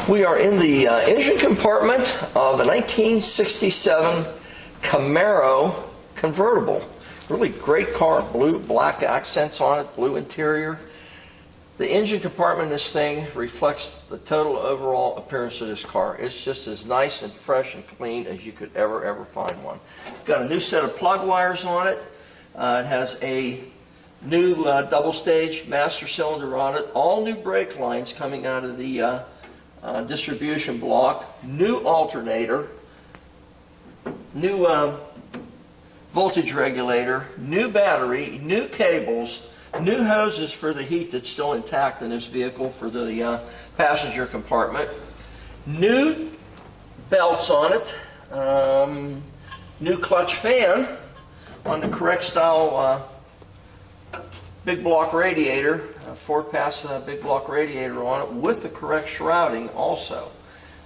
We are in the engine compartment of a 1967 Camaro convertible. Really great car, blue, black accents on it, blue interior. The engine compartment in this thing reflects the total overall appearance of this car. It's just as nice and fresh and clean as you could ever find one. It's got a new set of plug wires on it. It has a new double stage master cylinder on it. All new brake lines coming out of the distribution block. New alternator. New voltage regulator. New battery. New cables. New hoses for the heat that's still intact in this vehicle for the passenger compartment. New belts on it. New clutch fan on the correct style big block radiator, a 4-pass big block radiator on it with the correct shrouding also.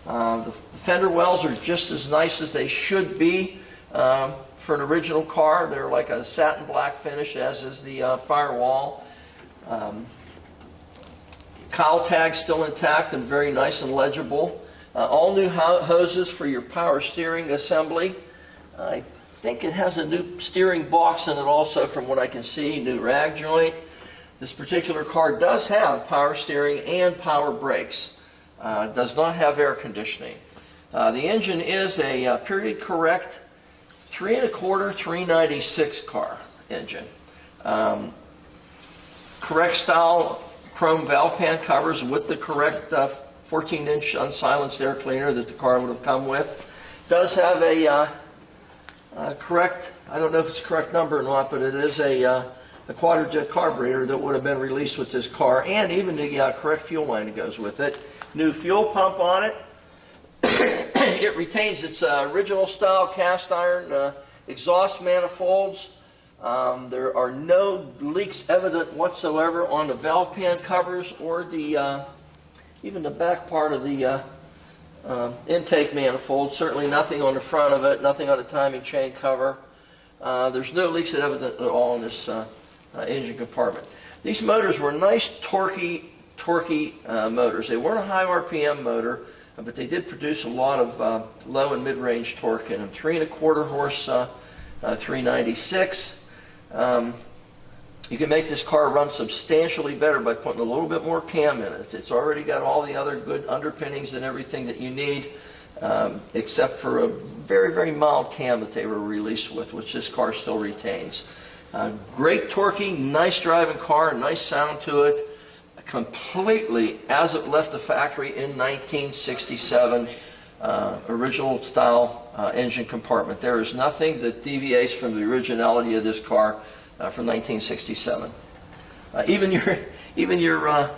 The fender wells are just as nice as they should be for an original car. They're like a satin black finish, as is the firewall. Cowl tag still intact and very nice and legible. All new hoses for your power steering assembly. I think it has a new steering box in it also, from what I can see. New rag joint. This particular car does have power steering and power brakes. Does not have air conditioning. The engine is a period correct 3 1/4 396 car engine. Correct style chrome valve pan covers with the correct 14-inch unsilenced air cleaner that the car would have come with. Does have a correct, I don't know if it's a correct number or not, but it is a quadrajet carburetor that would have been released with this car, and even the correct fuel line that goes with it. New fuel pump on it. It retains its original style cast iron exhaust manifolds. There are no leaks evident whatsoever on the valve pan covers or the even the back part of the intake manifold. Certainly nothing on the front of it, nothing on the timing chain cover. There's no leaks evident at all in this engine compartment. These motors were nice torquey motors. They weren't a high RPM motor, but they did produce a lot of low and mid-range torque in them. 3 1/4 horse 396. You can make this car run substantially better by putting a little bit more cam in it. It's already got all the other good underpinnings and everything that you need, except for a very mild cam that they were released with, which this car still retains. Great torquey, nice driving car, nice sound to it. Completely as it left the factory in 1967, original style engine compartment. There is nothing that deviates from the originality of this car from 1967. Even your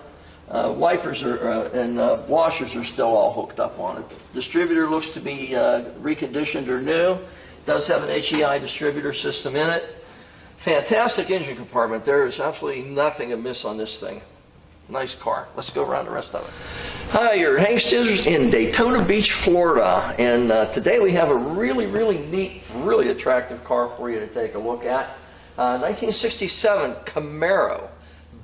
wipers and washers are still all hooked up on it. Distributor looks to be reconditioned or new. Does have an HEI distributor system in it. Fantastic engine compartment. There is absolutely nothing amiss on this thing. Nice car. Let's go around the rest of it. Hi, you're Hank Scissors in Daytona Beach, Florida, and today we have a really neat, really attractive car for you to take a look at. 1967 Camaro,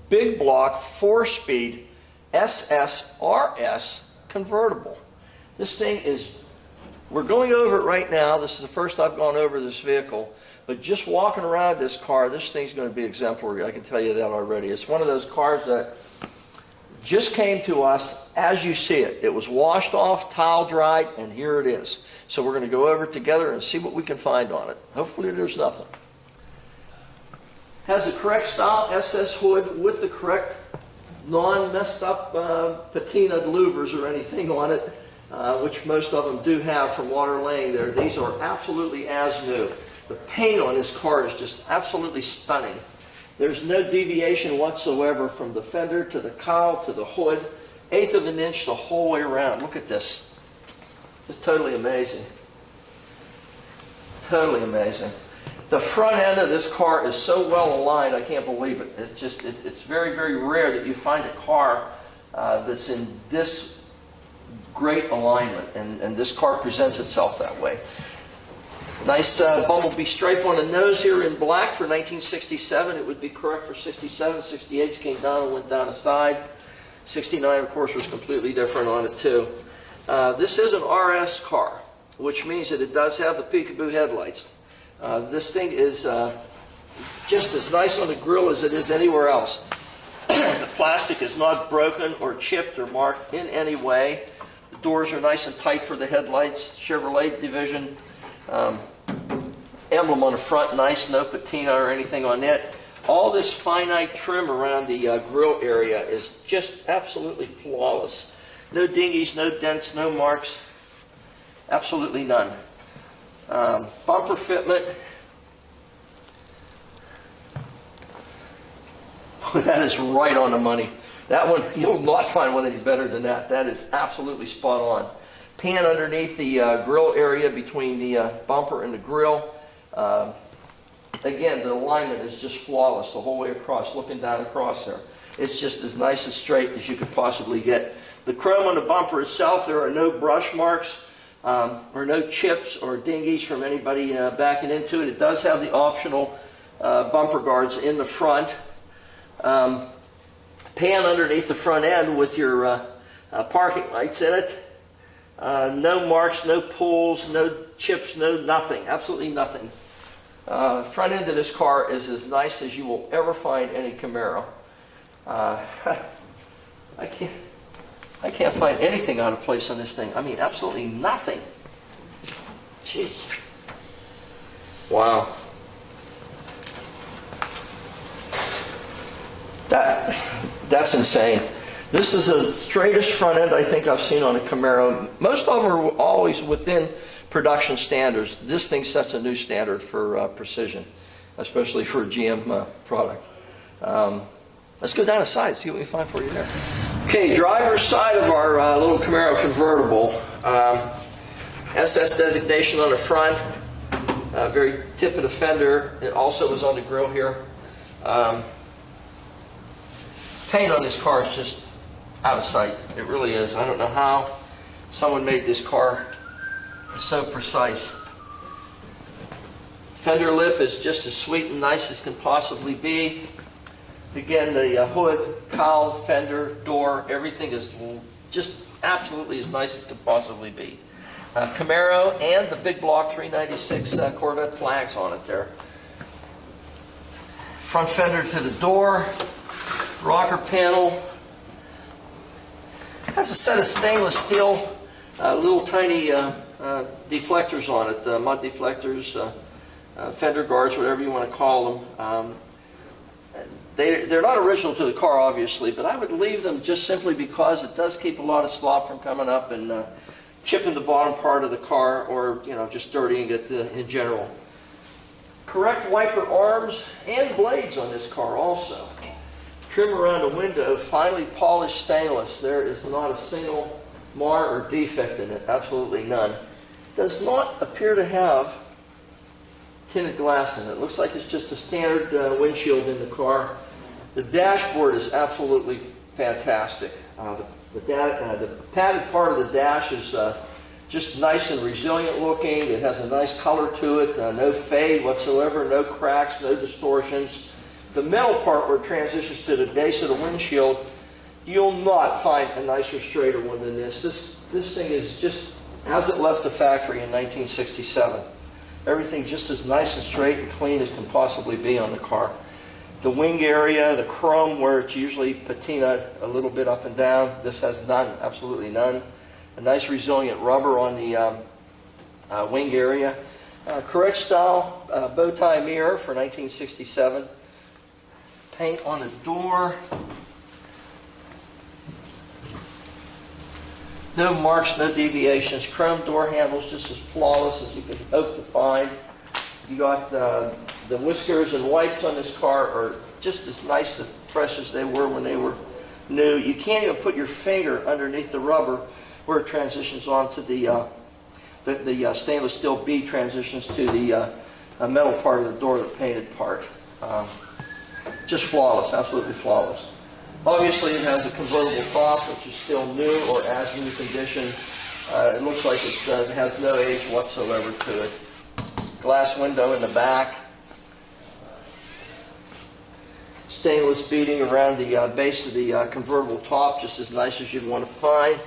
big block, 4-speed SSRS convertible. This thing is, we're going over it right now. This is the first I've gone over this vehicle. But just walking around this car, this thing's going to be exemplary. I can tell you that already. It's one of those cars that just came to us as you see it. It was washed off, towel dried, and here it is. So we're going to go over it together and see what we can find on it. Hopefully there's nothing. Has the correct style SS hood with the correct non-messed up patinaed louvers or anything on it, which most of them do have from water laying there. These are absolutely as new. The paint on this car is just absolutely stunning. There's no deviation whatsoever from the fender to the cowl to the hood. 1/8 of an inch the whole way around. Look at this. It's totally amazing. Totally amazing. The front end of this car is so well aligned, I can't believe it. It's very rare that you find a car that's in this great alignment, and this car presents itself that way. Nice bumblebee stripe on the nose here in black for 1967. It would be correct for 67. 68 came down and went down the side. 69, of course, was completely different on it too. This is an RS car, which means that it does have the peekaboo headlights. This thing is just as nice on the grill as it is anywhere else. The plastic is not broken or chipped or marked in any way. The doors are nice and tight for the headlights. Chevrolet division emblem on the front, nice, no patina or anything on it. All this finite trim around the grill area is just absolutely flawless. No dingies, no dents, no marks, absolutely none. Bumper fitment. That is right on the money. That one, you'll not find one any better than that. That is absolutely spot on. Pan underneath the grill area between the bumper and the grill. Again, the alignment is just flawless the whole way across, looking down across there. It's just as nice and straight as you could possibly get. The chrome on the bumper itself, there are no brush marks or no chips or dingies from anybody backing into it. It does have the optional bumper guards in the front. Pan underneath the front end with your parking lights in it. No marks, no pulls, no chips, no nothing, absolutely nothing. Front end of this car is as nice as you will ever find any Camaro. I can't find anything out of place on this thing. I mean, absolutely nothing. Jeez. Wow. That's insane. This is the straightest front end I think I've seen on a Camaro. Most of them are always within production standards. This thing sets a new standard for precision, especially for a GM product. Let's go down the side, see what we find for you there. Okay, driver's side of our little Camaro convertible. SS designation on the front. Very tip of the fender. It also was on the grill here. Paint on this car is just out of sight. It really is. I don't know how someone made this car so precise. Fender lip is just as sweet and nice as can possibly be. Again, the hood, cowl, fender, door, everything is just absolutely as nice as can possibly be. Camaro and the big block 396 Corvette flags on it there. Front fender to the door. Rocker panel. Has a set of stainless steel little tiny deflectors on it, mud deflectors, fender guards, whatever you want to call them. They're not original to the car, obviously, but I would leave them just simply because it does keep a lot of slop from coming up and chipping the bottom part of the car, or just dirtying it in general. Correct wiper arms and blades on this car also. Trim around the window, finely polished stainless. There is not a single mar or defect in it, absolutely none. Does not appear to have tinted glass in it. Looks like it's just a standard windshield in the car. The dashboard is absolutely fantastic. The padded part of the dash is just nice and resilient looking. It has a nice color to it, no fade whatsoever, no cracks, no distortions. The metal part where it transitions to the base of the windshield, you'll not find a nicer, straighter one than this. This thing is just as it left the factory in 1967. Everything just as nice and straight and clean as can possibly be on the car. The wing area, the chrome where it's usually patina a little bit up and down, this has none, absolutely none. A nice resilient rubber on the wing area. Correct style bow tie mirror for 1967. Paint on the door. No marks, no deviations. Chrome door handles just as flawless as you could hope to find. You got the whiskers and wipes on this car are just as nice and fresh as they were when they were new. You can't even put your finger underneath the rubber where it transitions onto the stainless steel bead transitions to the metal part of the door, the painted part. Just flawless, absolutely flawless. Obviously it has a convertible top, which is still new or as new condition. It looks like it has no age whatsoever to it. Glass window in the back. Stainless beading around the base of the convertible top, just as nice as you'd want to find.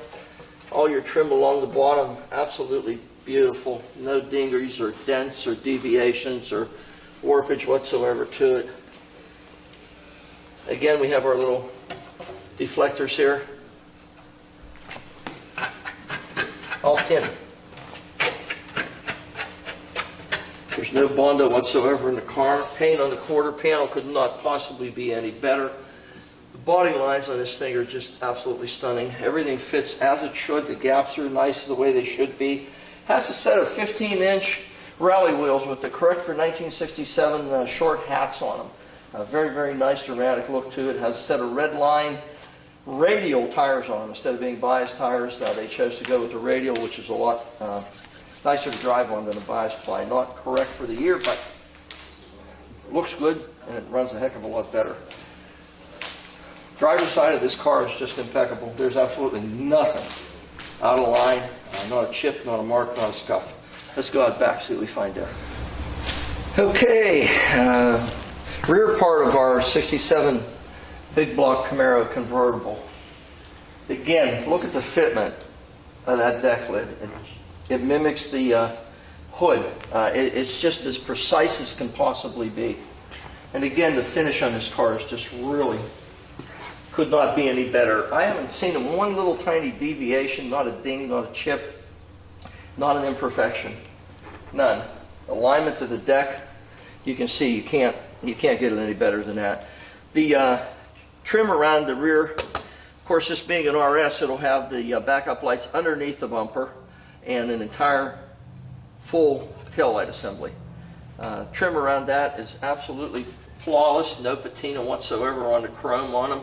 All your trim along the bottom, absolutely beautiful. No dingers or dents or deviations or warpage whatsoever to it. Again, we have our little deflectors here. All tin. There's no Bondo whatsoever in the car. Paint on the quarter panel could not possibly be any better. The body lines on this thing are just absolutely stunning. Everything fits as it should. The gaps are nice the way they should be. Has a set of 15-inch rally wheels with the correct for 1967 short hats on them. A very, very nice dramatic look to it. Has a set of red line radial tires on them instead of being bias tires. They chose to go with the radial, which is a lot nicer to drive on than a bias ply. Not correct for the year, but looks good and it runs a heck of a lot better. Driver's side of this car is just impeccable. There's absolutely nothing out of line. Not a chip, not a mark, not a scuff. Let's go out back, see what we find there. Okay, rear part of our 67 big block Camaro convertible. Again, look at the fitment of that deck lid. It mimics the hood. It's just as precise as can possibly be. And again, the finish on this car is just really, could not be any better. I haven't seen one little tiny deviation, not a ding, not a chip, not an imperfection. None. Alignment to the deck, you can see you can't get it any better than that. The trim around the rear, of course, this being an RS, it'll have the backup lights underneath the bumper and an entire full taillight assembly. Trim around that is absolutely flawless, no patina whatsoever on the chrome on them.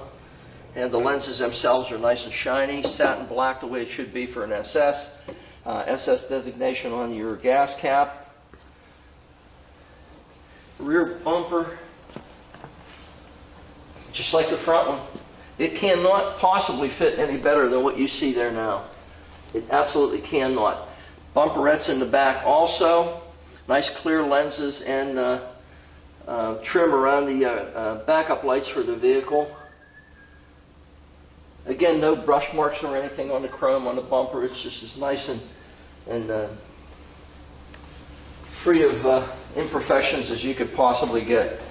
And the lenses themselves are nice and shiny, satin black the way it should be for an SS. SS designation on your gas cap. Rear bumper, just like the front one. It cannot possibly fit any better than what you see there now. It absolutely cannot. Bumperettes in the back also. Nice clear lenses and trim around the backup lights for the vehicle. Again, no brush marks or anything on the chrome on the bumper. It's just as nice and free of imperfections as you could possibly get.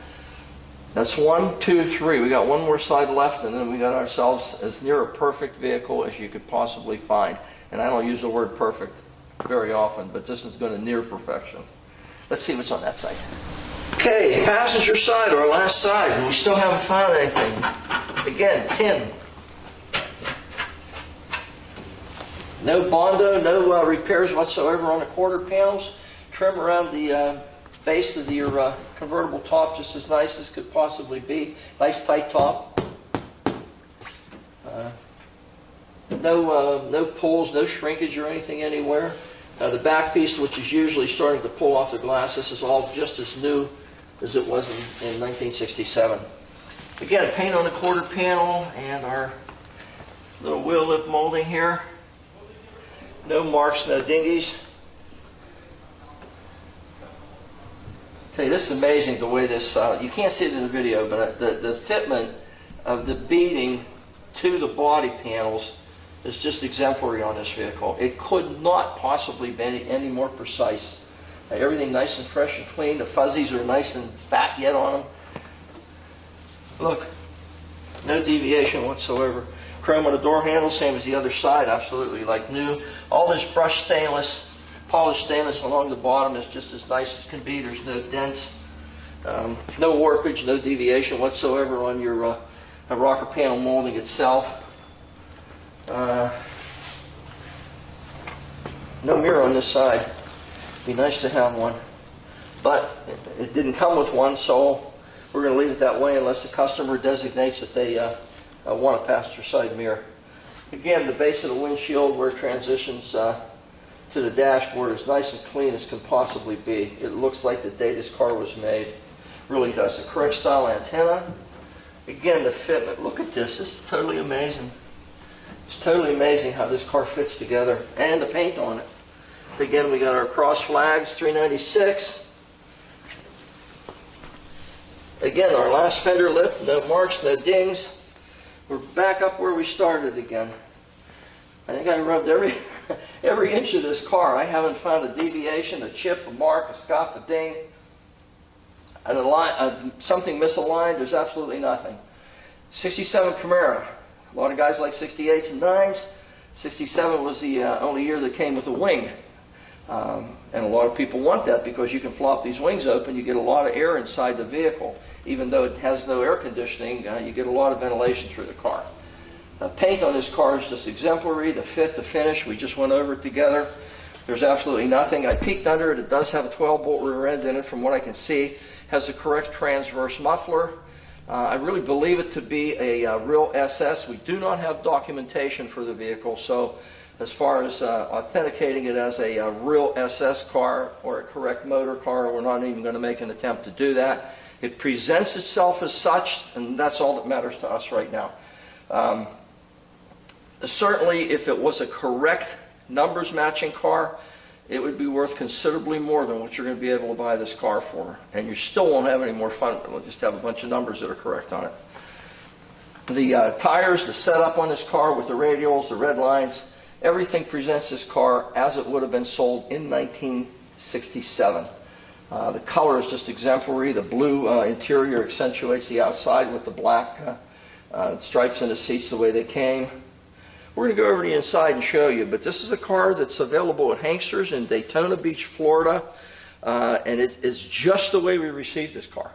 That's 1, 2, 3. We got one more side left, and then we got ourselves as near a perfect vehicle as you could possibly find. And I don't use the word perfect very often, but this is going to near perfection. Let's see what's on that side. Okay, passenger side, our last side, and we still haven't found anything. Again, tin. No Bondo, no repairs whatsoever on the quarter panels. Trim around the base of your convertible top just as nice as could possibly be. Nice tight top. No pulls, no shrinkage or anything anywhere. The back piece, which is usually starting to pull off the glass, this is all just as new as it was in 1967. Again, paint on the quarter panel and our little wheel lip molding here. No marks, no dinghies. Tell you, this is amazing the way this, you can't see it in the video, but the fitment of the beading to the body panels is just exemplary on this vehicle. It could not possibly be any more precise. Everything nice and fresh and clean. The fuzzies are nice and fat yet on them. Look, no deviation whatsoever. Chrome on the door handle, same as the other side, absolutely like new. All this brushed stainless, polished stainless along the bottom is just as nice as can be. There's no dents, no warpage, no deviation whatsoever on your rocker panel molding itself. No mirror on this side. Be nice to have one, but it didn't come with one, so we're going to leave it that way unless the customer designates that they want a passenger side mirror. Again, the base of the windshield where it transitions to the dashboard is nice and clean as can possibly be. It looks like the day this car was made. Really does. The correct style antenna. Again, the fitment. Look at this. This is totally amazing. It's totally amazing how this car fits together, and the paint on it. Again, we got our cross flags, 396. Again, our last fender lift, no marks, no dings. We're back up where we started again. I think I rubbed every inch of this car. I haven't found a deviation, a chip, a mark, a scuff, a ding, something misaligned. There's absolutely nothing. 67 Camaro. A lot of guys like 68s and 9s. 67 was the only year that came with a wing. And a lot of people want that because you can flop these wings open. You get a lot of air inside the vehicle. Even though it has no air conditioning, you get a lot of ventilation through the car. Paint on this car is just exemplary. The fit, the finish, we just went over it together. There's absolutely nothing. I peeked under it. It does have a 12-bolt rear end in it from what I can see. Has the correct transverse muffler. I really believe it to be a real SS. We do not have documentation for the vehicle, so as far as authenticating it as a real SS car or a correct motor car, we're not even going to make an attempt to do that. It presents itself as such, and that's all that matters to us right now. Certainly, if it was a correct numbers matching car, it would be worth considerably more than what you're going to be able to buy this car for. And you still won't have any more fun. We'll just have a bunch of numbers that are correct on it. The tires, the setup on this car with the radials, the red lines, everything presents this car as it would have been sold in 1967. The color is just exemplary. The blue interior accentuates the outside with the black stripes in the seats the way they came. We're going to go over the inside and show you, but this is a car that's available at Hanksters in Daytona Beach, Florida, and it is just the way we received this car.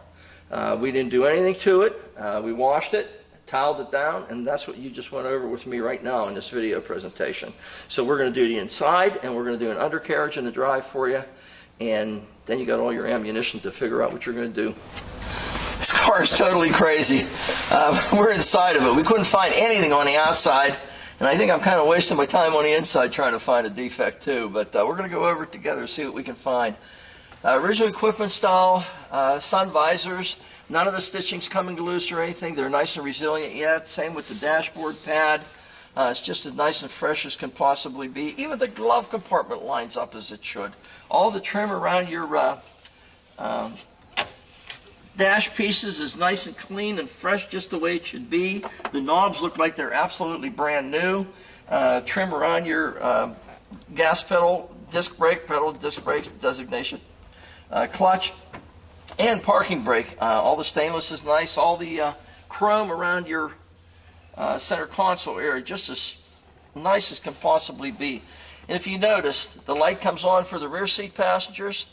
We didn't do anything to it. We washed it, tiled it down, and that's what you just went over with me right now in this video presentation. So we're going to do the inside, and we're going to do an undercarriage and the drive for you, and then you got all your ammunition to figure out what you're going to do. This car is totally crazy. We're inside of it. We couldn't find anything on the outside. And I think I'm kind of wasting my time on the inside trying to find a defect too, but we're going to go over it together and see what we can find. Original equipment style, sun visors. None of the stitching's coming loose or anything. They're nice and resilient yet. Same with the dashboard pad. It's just as nice and fresh as can possibly be. Even the glove compartment lines up as it should. All the trim around your dash pieces is nice and clean and fresh, just the way it should be. The knobs look like they're absolutely brand new. Trim around your gas pedal, disc brake designation, clutch, and parking brake. All the stainless is nice. All the chrome around your center console area, just as nice as can possibly be. And if you notice, the light comes on for the rear seat passengers.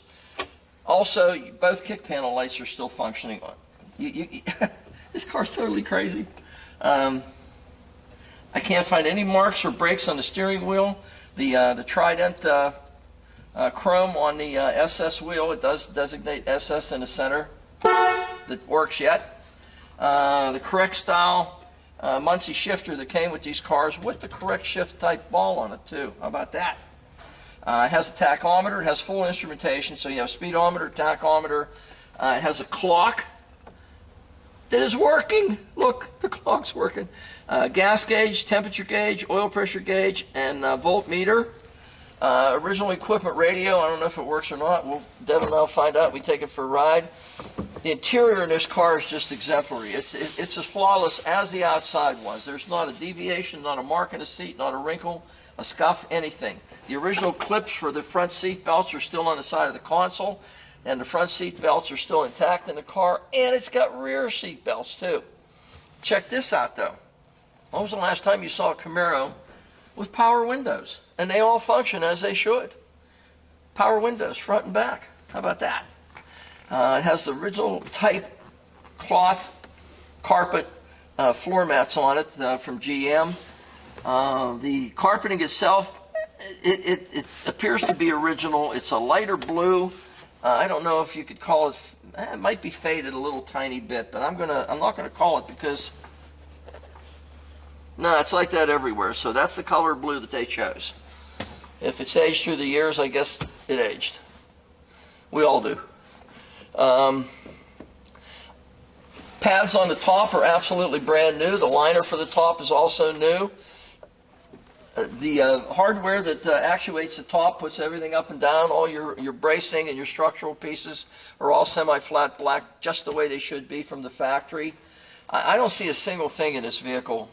Also, both kick panel lights are still functioning. This car's totally crazy. I can't find any marks or breaks on the steering wheel. The Trident chrome on the SS wheel, it does designate SS in the center. That works yet. The correct style Muncie shifter that came with these cars with the correct shift type ball on it too. How about that? It has a tachometer. It has full instrumentation, so you have speedometer, tachometer. It has a clock that is working. Look, the clock's working. Gas gauge, temperature gauge, oil pressure gauge, and voltmeter. Original equipment radio. I don't know if it works or not. Devin and I'll find out. We take it for a ride. The interior in this car is just exemplary. It's as flawless as the outside was. There's not a deviation, not a mark in the seat, not a wrinkle, a scuff, anything. The original clips for the front seat belts are still on the side of the console, and the front seat belts are still intact in the car, and it's got rear seat belts too. Check this out though. When was the last time you saw a Camaro with power windows? And they all function as they should. Power windows, front and back. How about that? It has the original type cloth carpet floor mats on it from GM. The carpeting itself, it appears to be original. It's a lighter blue. I don't know if you could call it. It might be faded a little tiny bit, but I'm not gonna call it because no, it's like that everywhere. So that's the color blue that they chose. If it's aged through the years, I guess it aged. We all do. Pads on the top are absolutely brand new. The liner for the top is also new. The hardware that actuates the top, puts everything up and down, all your bracing and your structural pieces are all semi-flat black, just the way they should be from the factory. I don't see a single thing in this vehicle.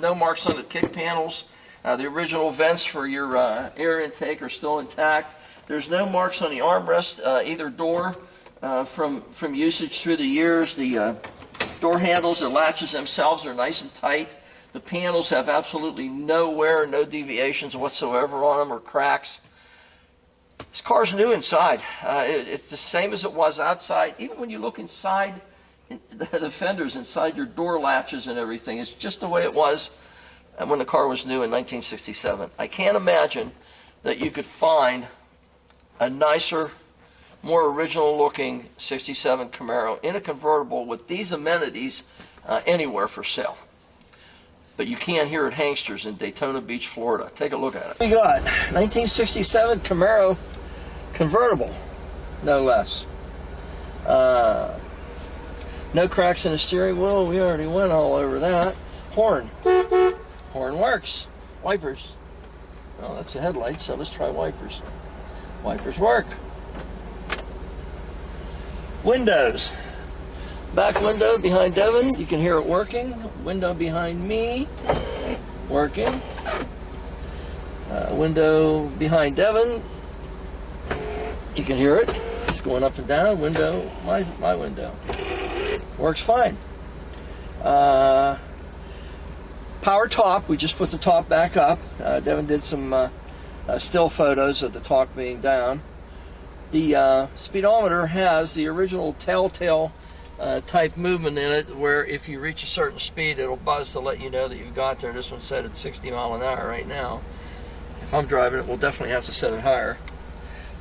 No marks on the kick panels. The original vents for your air intake are still intact. There's no marks on the armrest, either door, from usage through the years. The door handles, the latches themselves are nice and tight. The panels have absolutely no wear, no deviations whatsoever on them or cracks. This car's new inside. It's the same as it was outside. Even when you look inside the fenders, inside your door latches and everything, it's just the way it was when the car was new in 1967. I can't imagine that you could find a nicer, more original looking 67 Camaro in a convertible with these amenities anywhere for sale. But you can here at Hangsters in Daytona Beach, Florida. Take a look at it. We got 1967 Camaro convertible, no less. No cracks in the steering wheel. We already went all over that. Horn. Horn works. Wipers. Well, that's a headlight, so let's try wipers. Wipers work. Windows. Back window behind Devin, you can hear it working. Window behind me, working. Window behind Devin, you can hear it. It's going up and down. Window, my window. Works fine. Power top, we just put the top back up. Devin did some still photos of the top being down. The speedometer has the original telltale type movement in it, where if you reach a certain speed, it'll buzz to let you know that you got there. This one's set at 60 miles an hour right now. If I'm driving it, we'll definitely have to set it higher.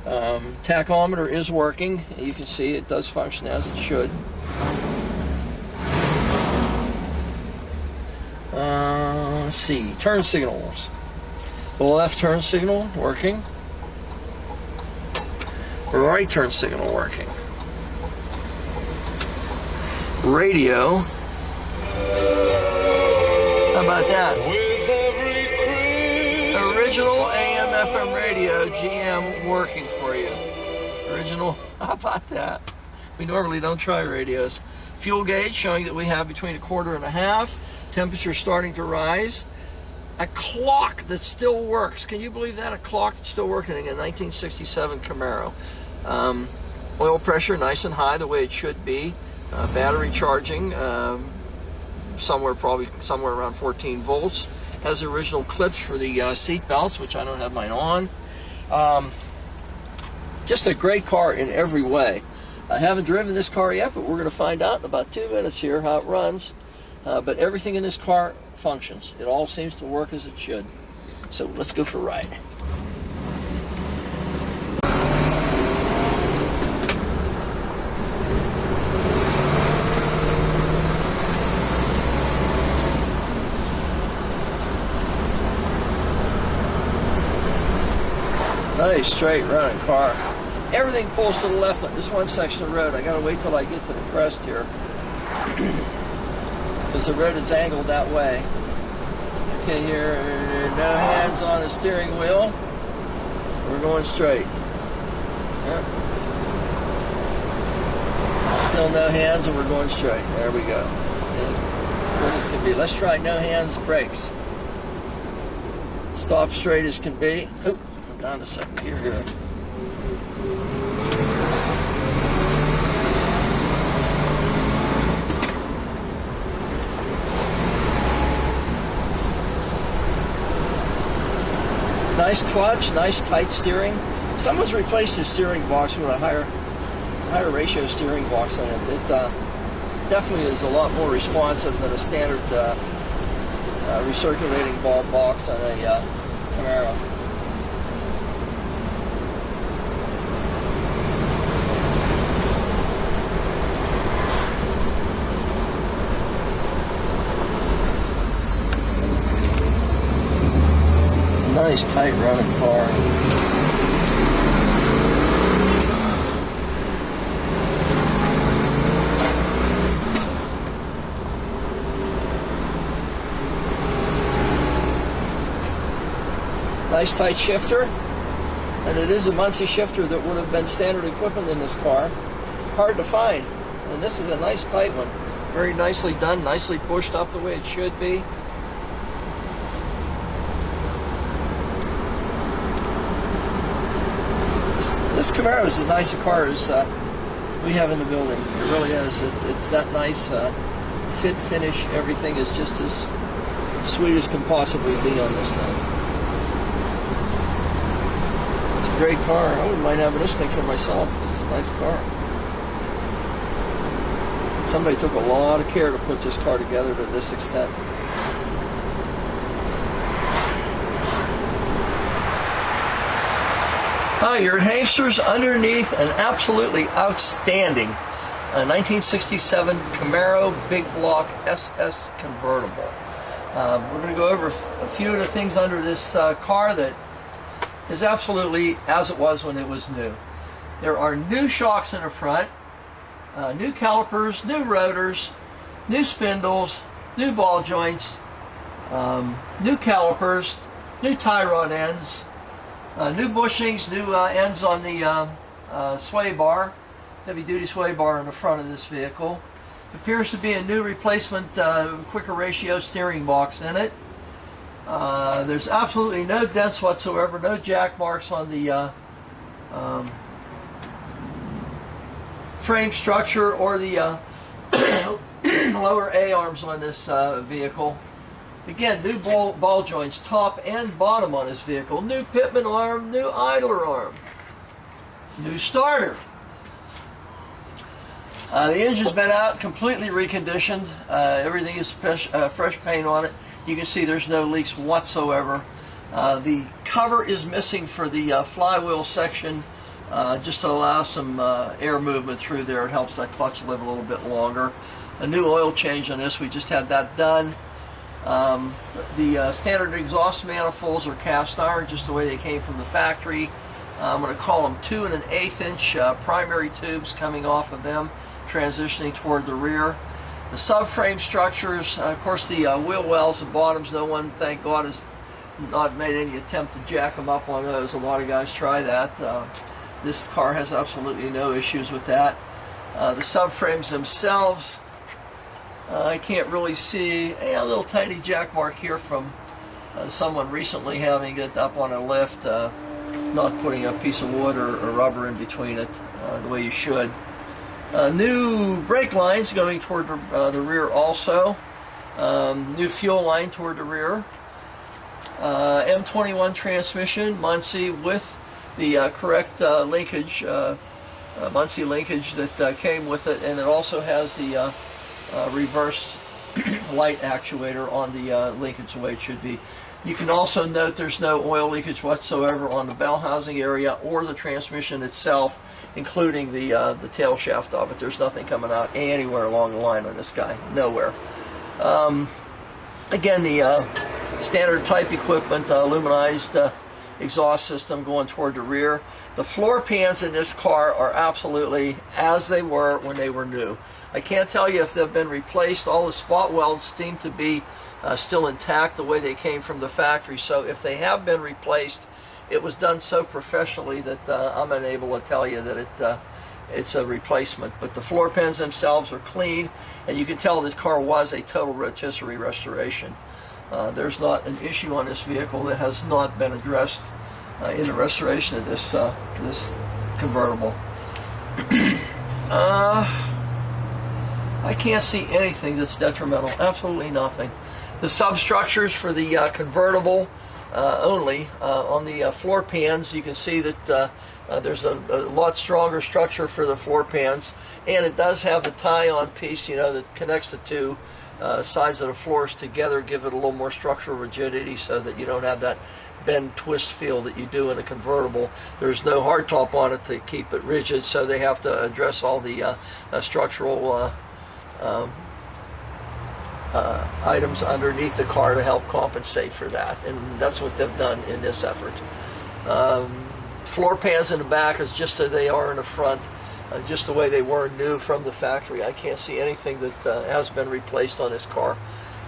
Tachometer is working. You can see it does function as it should. Let's see, turn signals. The left turn signal working. Right turn signal working. Radio. How about that? Original AM FM radio, GM working for you. Original, how about that? We normally don't try radios. Fuel gauge showing that we have between 1/4 and 1/2. Temperature starting to rise. A clock that still works. Can you believe that? A clock that's still working in a 1967 Camaro. Oil pressure nice and high, the way it should be. Battery charging, probably somewhere around 14 volts. Has the original clips for the seat belts, which I don't have mine on. Just a great car in every way. I haven't driven this car yet, but we're going to find out in about 2 minutes here how it runs. But everything in this car functions. It all seems to work as it should. So let's go for a ride. Nice straight running car. Everything pulls to the left on this one section of the road. I gotta wait till I get to the crest here, because the road is angled that way. Okay, here, no hands on the steering wheel. We're going straight. Yep. Still no hands, and we're going straight. There we go. Good as can be. Let's try no hands brakes. Stop straight as can be. Oop. Down to second gear here. Nice clutch, nice tight steering. Someone's replaced his steering box with a higher ratio steering box on it. It definitely is a lot more responsive than a standard recirculating ball box on a Camaro. Nice tight running car. Nice tight shifter, and it is a Muncie shifter that would have been standard equipment in this car. Hard to find, and this is a nice tight one. Very nicely done, nicely pushed up the way it should be. This Camaro is as nice a car as we have in the building. It really is. It's that nice fit, finish. Everything is just as sweet as can possibly be on this thing. It's a great car. I wouldn't mind having this thing for myself. It's a nice car. Somebody took a lot of care to put this car together to this extent. Hi, you're at Hamsters underneath an absolutely outstanding 1967 Camaro big block SS convertible. We're going to go over a few of the things under this car that is absolutely as it was when it was new. There are new shocks in the front, new calipers, new rotors, new spindles, new ball joints, new calipers, new tie rod ends, new bushings, new ends on the sway bar, heavy duty sway bar on the front of this vehicle. Appears to be a new replacement quicker ratio steering box in it. There's absolutely no dents whatsoever, no jack marks on the frame structure or the lower A-arms on this vehicle. Again, new ball joints, top and bottom on this vehicle. New pitman arm, new idler arm. New starter. The engine's been out, completely reconditioned. Everything is fresh paint on it. You can see there's no leaks whatsoever. The cover is missing for the flywheel section, just to allow some air movement through there. It helps that clutch live a little bit longer. A new oil change on this, we just had that done. The standard exhaust manifolds are cast iron, just the way they came from the factory. I'm going to call them 2 1/8 inch primary tubes coming off of them, transitioning toward the rear. The subframe structures, of course the wheel wells, the bottoms, no one, thank God, has not made any attempt to jack them up on those. A lot of guys try that. This car has absolutely no issues with that. The subframes themselves, I can't really see a little tiny jack mark here from someone recently having it up on a lift, not putting a piece of wood or rubber in between it the way you should. New brake lines going toward the rear also. New fuel line toward the rear. M21 transmission, Muncie, with the correct linkage, Muncie linkage that came with it, and it also has the reverse light actuator on the linkage the way it should be. You can also note there's no oil leakage whatsoever on the bell housing area or the transmission itself, including the tail shaft of it. There's nothing coming out anywhere along the line on this guy, nowhere. Again, the standard type equipment, aluminized exhaust system going toward the rear. The floor pans in this car are absolutely as they were when they were new. I can't tell you if they've been replaced. All the spot welds seem to be still intact the way they came from the factory. So if they have been replaced, it was done so professionally that I'm unable to tell you that it's a replacement. But the floor pans themselves are clean, and you can tell this car was a total rotisserie restoration. There's not an issue on this vehicle that has not been addressed in the restoration of this convertible. I can't see anything that's detrimental, absolutely nothing. The substructures for the convertible only, on the floor pans, you can see that there's a lot stronger structure for the floor pans, and it does have the tie-on piece, you know, that connects the two sides of the floors together, give it a little more structural rigidity so that you don't have that bend twist feel that you do in a convertible. There's no hardtop on it to keep it rigid, so they have to address all the structural items underneath the car to help compensate for that, and that's what they've done in this effort. Floor pans in the back is just as they are in the front, just the way they were new from the factory. I can't see anything that has been replaced on this car.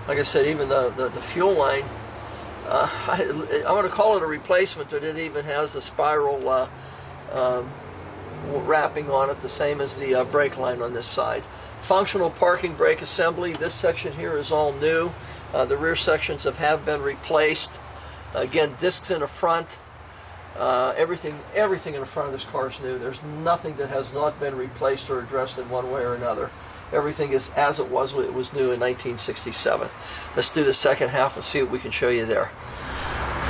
Like I said, even the fuel line, I'm going to call it a replacement, but it even has the spiral wrapping on it, the same as the brake line on this side. Functional parking brake assembly. This section here is all new. The rear sections have been replaced. Again, discs in the front. Everything in the front of this car is new. There's nothing that has not been replaced or addressed in one way or another. Everything is as it was new in 1967. Let's do the second half and see what we can show you there.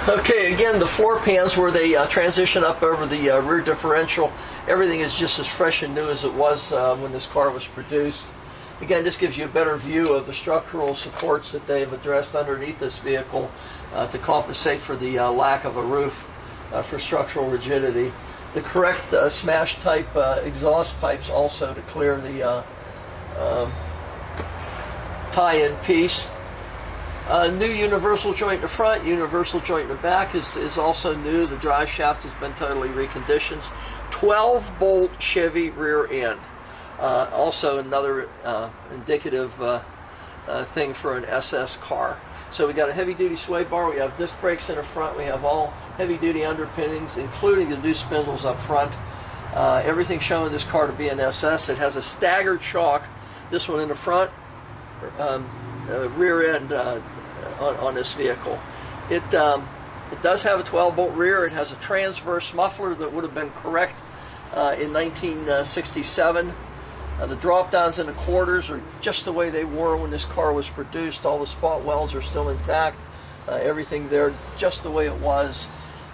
Okay, again, the floor pans where they transition up over the rear differential. Everything is just as fresh and new as it was when this car was produced. Again, this gives you a better view of the structural supports that they've addressed underneath this vehicle to compensate for the lack of a roof for structural rigidity. The correct smash type exhaust pipes also to clear the tie-in piece. New universal joint in the front, universal joint in the back is also new. The drive shaft has been totally reconditioned. 12-bolt Chevy rear end. Also another indicative thing for an SS car. So we got a heavy-duty sway bar, we have disc brakes in the front, we have all heavy-duty underpinnings, including the new spindles up front. Everything showing this car to be an SS. It has a staggered shock, this one in the front, rear end on this vehicle. It does have a 12-bolt rear. It has a transverse muffler that would have been correct in 1967. The drop downs in the quarters are just the way they were when this car was produced. All the spot welds are still intact. Everything there just the way it was.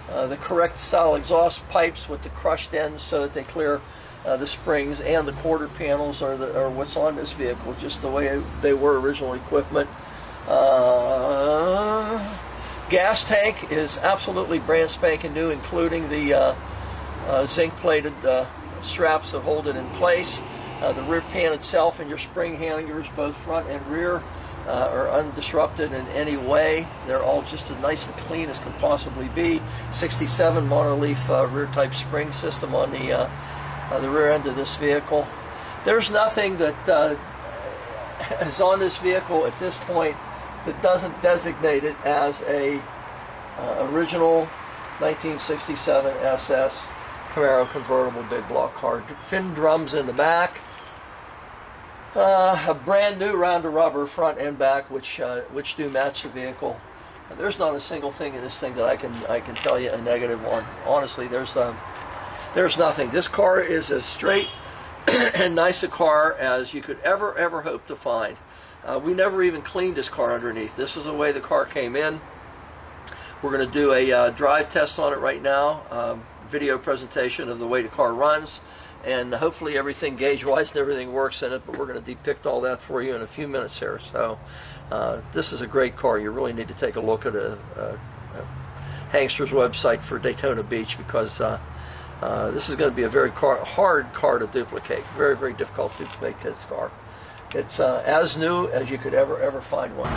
The correct style exhaust pipes with the crushed ends so that they clear the springs, and the quarter panels are what's on this vehicle, just the way they were original equipment. Gas tank is absolutely brand spanking new, including the zinc-plated straps that hold it in place. The rear pan itself and your spring hangers, both front and rear, are undisrupted in any way. They're all just as nice and clean as can possibly be. 67 monoleaf rear type spring system on the rear end of this vehicle. There's nothing that is on this vehicle at this point that doesn't designate it as a original 1967 SS Camaro convertible big block car. Fin drums in the back. A brand new round of rubber front and back, which do match the vehicle. There's not a single thing in this thing that I can tell you a negative on. Honestly, there's nothing. This car is as straight and nice a car as you could ever hope to find. We never even cleaned this car underneath. This is the way the car came in. We're going to do a drive test on it right now. Video presentation of the way the car runs, and hopefully everything gauge-wise and everything works in it, but we're going to depict all that for you in a few minutes here. So this is a great car. You really need to take a look at Hangster's website for Daytona Beach, because this is going to be a very hard car to duplicate. Very difficult to duplicate this car. It's as new as you could ever find one.